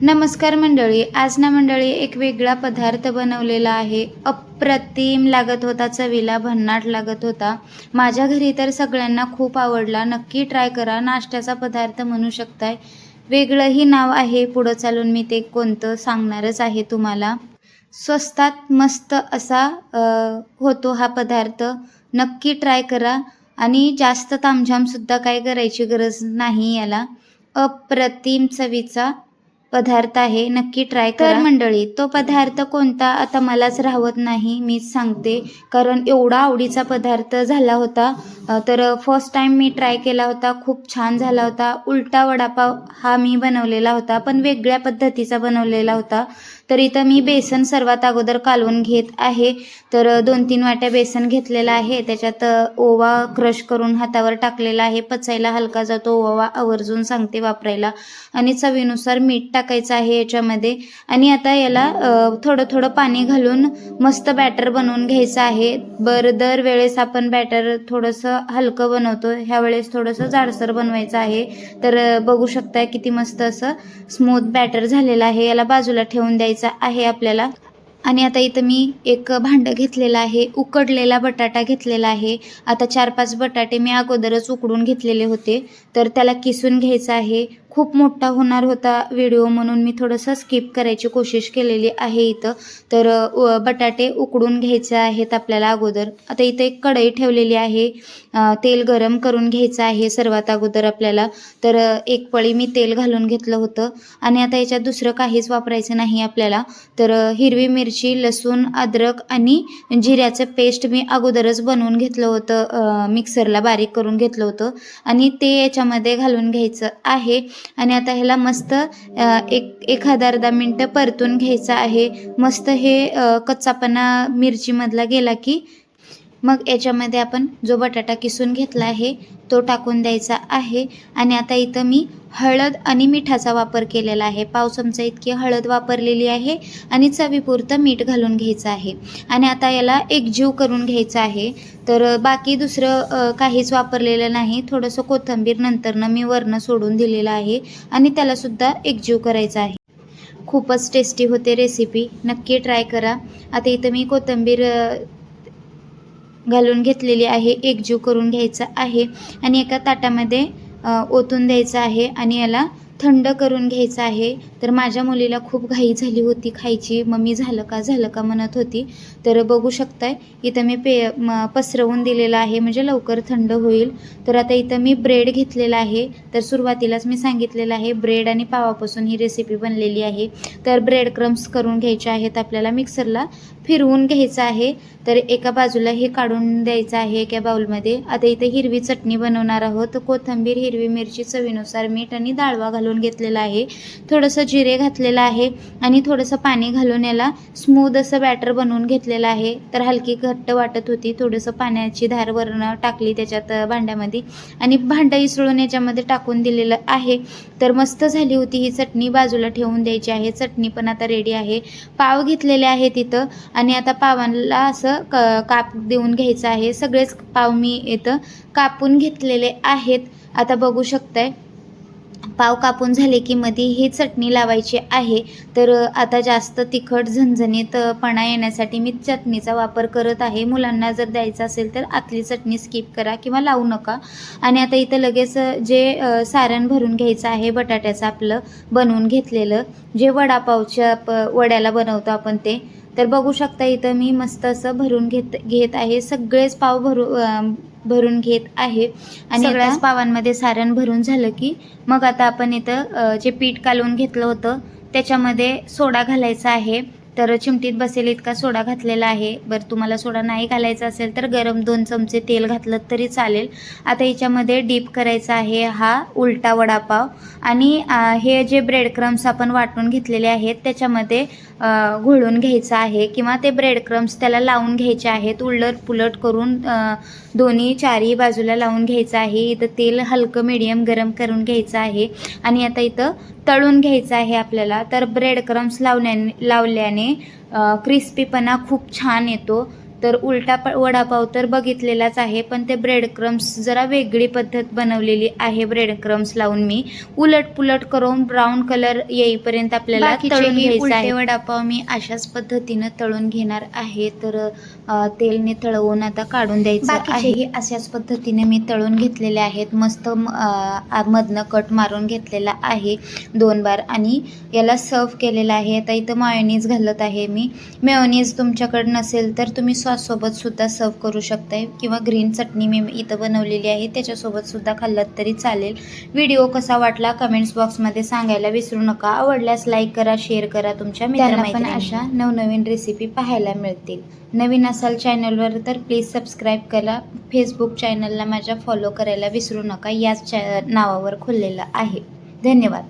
नमस्कार मंडळी. आज ना मंडळी एक वेगळा पदार्थ बनवलेला आहे. अप्रतिम लागत होता, चवीला भन्नाट लागत होता. माझ्या घरी तर सगळ्यांना खूप आवडला. नक्की ट्राय करा. नाश्त्याचा पदार्थ म्हणू शकताय. वेगळंही नाव आहे, पुढं चालून मी ते कोणतं सांगणारच आहे तुम्हाला. स्वस्तात मस्त असा होतो हा पदार्थ. नक्की ट्राय करा आणि जास्त तामझामसुद्धा काय करायची गरज नाही याला. अप्रतिम चवीचा पदार्थ आहे, नक्की ट्राय करा. तर मंडळी तो पदार्थ कोणता आता मलाच राहत नाही, मीच सांगते. कारण एवढा आवडीचा पदार्थ झाला होता. तर फर्स्ट टाइम मी ट्राय केला होता, खूप छान झाला होता. उलटा वडापाव हा मी बनवलेला होता, पण वेगळ्या पद्धतीचा बनवलेला होता. तर इथं मी बेसन सर्वात अगोदर कालवून घेत आहे. तर 2-3 वाट्या बेसन घेतलेला आहे. त्याच्यात ओवा क्रश करून हातावर टाकलेला आहे. पचायला हलका जातो ओवा, आवर्जून सांगते वापरायला. आणि चवीनुसार मीठ टाकायचं आहे याच्यामध्ये. आणि आता याला थोडं थोडं पाणी घालून मस्त बॅटर बनवून घ्यायचं आहे. दरवेळेस आपण बॅटर थोडंसं हलकं बनवतो, ह्यावेळेस थोडंसं जाडसर बनवायचं आहे. तर बघू शकता किती मस्त असं स्मूथ बॅटर झालेलं आहे. याला बाजूला ठेवून द्यायचं आहे आपल्याला. आणि आता इथं मी एक भांडं घेतलेलं आहे. उकडलेला बटाटा घेतलेला आहे. आता 4-5 बटाटे मी अगोदरच उकडून घेतलेले होते, तर त्याला किसून घ्यायचं आहे. खूप मोठा होणार होता व्हिडिओ, म्हणून मी थोडंसं स्किप करायची कोशिश केलेली आहे इथं. तर बटाटे उकडून घ्यायचे आहेत आपल्याला अगोदर. आता इथं एक कढई ठेवलेली आहे. तेल गरम करून घ्यायचं आहे सर्वात अगोदर आपल्याला. तर एक पळी मी तेल घालून घेतलं होतं. आणि आता याच्यात दुसरं काहीच वापरायचं नाही आपल्याला. तर हिरवी मिरची, लसूण, अद्रक आणि जिऱ्याचं पेस्ट मी अगोदरच बनवून घेतलं होतं, मिक्सरला बारीक करून घेतलं होतं. आणि ते याच्यामध्ये घालून घ्यायचं आहे. आणि आता ह्याला मस्त एक अर्धा मिनटं परतून घ्यायचं आहे. मस्त हे कच्चापणा मिरचीमधला गेला की मग याच्यामध्ये आपण जो बटाटा किसून घेतला आहे तो टाकून द्यायचा आहे. आणि आता इथं मी हळद आणि मिठाचा वापर केलेला आहे. 1 चमचा इतकी हळद वापरलेली आहे आणि चवीपुरतं मीठ घालून घ्यायचं आहे. आणि आता याला एकजीव करून घ्यायचं आहे. तर बाकी दुसरं काहीच वापरलेलं नाही. थोडंसं कोथिंबीर नंतरनं मी वरनं सोडून दिलेलं आहे आणि त्यालासुद्धा एकजीव करायचं आहे. खूपच टेस्टी होते रेसिपी, नक्की ट्राय करा. आता इथं मी कोथिंबीर घालून घेतलेली आहे, एकजीव करून घ्यायचं आहे. आणि एका ताटामध्ये ओतून द्यायचं आहे आणि याला थंड करून घ्यायचं आहे. तर माझ्या मुलीला खूप घाई झाली होती खायची. मम्मी झालं का म्हणत होती. तर बघू शकताय इथं मी पसरवून दिलेलं आहे, म्हणजे लवकर थंड होईल. तर आता इथं मी ब्रेड घेतलेला आहे. तर सुरुवातीलाच मी सांगितलेलं आहे ब्रेड आणि पावापासून ही रेसिपी बनलेली आहे. तर ब्रेड क्रम्स करून घ्यायचे आहेत आपल्याला, मिक्सरला फिरवून घ्यायचं आहे. तर एका बाजूला हे काढून द्यायचं आहे एका बाउलमध्ये. आता इथे हिरवी चटणी बनवणार आहोत. कोथिंबीर, हिरवी मिरची, चवीनुसार मीठ आणि डाळवा घालून घेतलेला आहे. थोडंसं जिरे घातलेलं आहे आणि थोडंसं पाणी घालून याला स्मूथ असं बॅटर बनवून घेतलेलं आहे. तर हलकी घट्ट वाटत होती, थोडंसं पाण्याची धार वरनं टाकली त्याच्यात भांड्यामध्ये आणि भांडं इसळून याच्यामध्ये टाकून दिलेलं आहे. तर मस्त झाली होती ही चटणी, बाजूला ठेवून द्यायची आहे. चटणी पण आता रेडी आहे. पाव घेतलेले आहेत इथं आणि आता पावांना असं काप देऊन घ्यायचं आहे. सगळेच पाव मी इथं कापून घेतलेले आहेत. आता बघू शकताय पाव कापून झाले की मध्ये ही चटणी लावायची आहे. तर आता जास्त तिखट झणझणीतपणा येण्यासाठी मी चटणीचा वापर करत आहे. मुलांना जर द्यायचं असेल तर आतली चटणी स्किप करा किंवा लावू नका. आणि आता इथं लगेच जे सारण भरून घ्यायचं आहे बटाट्याचं आपलं बनवून घेतलेलं, जे वडापावच्या वड्याला बनवतो आपण ते. तर बघू शकता इथं मी मस्त असं भरून घेत आहे. सगळेच पाव भरून घेत आहे. आणि सगळ्याच पावांमध्ये सारण भरून झालं की मग आता आपण इथं जे पीठ कालवून घेतलं होतं त्याच्यामध्ये सोडा घालायचा आहे. तर चिमटीत बसेल इतका सोडा घातलेला आहे. बरं, तुम्हाला सोडा नाही घालायचा असेल तर गरम 2 चमचे तेल घातलं तरी चालेल. आता याच्यामध्ये डीप करायचा आहे हा उलटा वडापाव. आणि हे जे ब्रेड क्रम्स आपण वाटून घेतलेले आहेत त्याच्यामध्ये घोळून घ्यायचं आहे किंवा ते ब्रेड क्रम्स त्याला लावून घ्यायचे आहेत. उलट पुलट करून दोन्ही चारही बाजूला लावून घ्यायचं आहे. इथं तेल हलकं मीडियम गरम करून घ्यायचं आहे आणि आता इथं तळून घ्यायचं आहे आपल्याला. तर ब्रेड क्रम्स लावल्याने क्रिस्पीपणा खूप छान येतो. तर उलटा वडापाव तर बघितलेलाच आहे, पण ते ब्रेड क्रम्स जरा वेगळी पद्धत बनवलेली आहे. ब्रेड क्रम्स लावून मी उलट-पुलट करून ब्राऊन कलर येईपर्यंत आपल्याला तळून घ्यायचं आहे. वडापाव मी अशाच पद्धतीनं तळून घेणार आहे. तर तेलने तळवून आता काढून द्यायचं आहे. अशाच पद्धतीने मी तळून घेतलेले आहेत. मस्त मधनं कट मारून घेतलेला आहे 2 बार आणि याला सर्व केलेलं आहे. आता इथं मायोनीज घालत आहे मी. मेयोनीज तुमच्याकडे नसेल तर तुम्ही सॉससोबत सुद्धा सर्व करू शकताय किंवा ग्रीन चटणी मी इथं बनवलेली आहे त्याच्यासोबत सुद्धा खाल्लं तरी चालेल. व्हिडिओ कसा वाटला कमेंट्स बॉक्समध्ये सांगायला विसरू नका. आवडल्यास लाईक करा, शेअर करा, तुमच्या मित्रांना पण अशा नवनवीन रेसिपी पाहायला मिळतील. नवीन असाल चॅनलवर तर प्लीज सबस्क्राईब करा. फेसबुक चॅनलला माझ्या फॉलो करायला विसरू नका. याच नावावर खुललेलं आहे. धन्यवाद.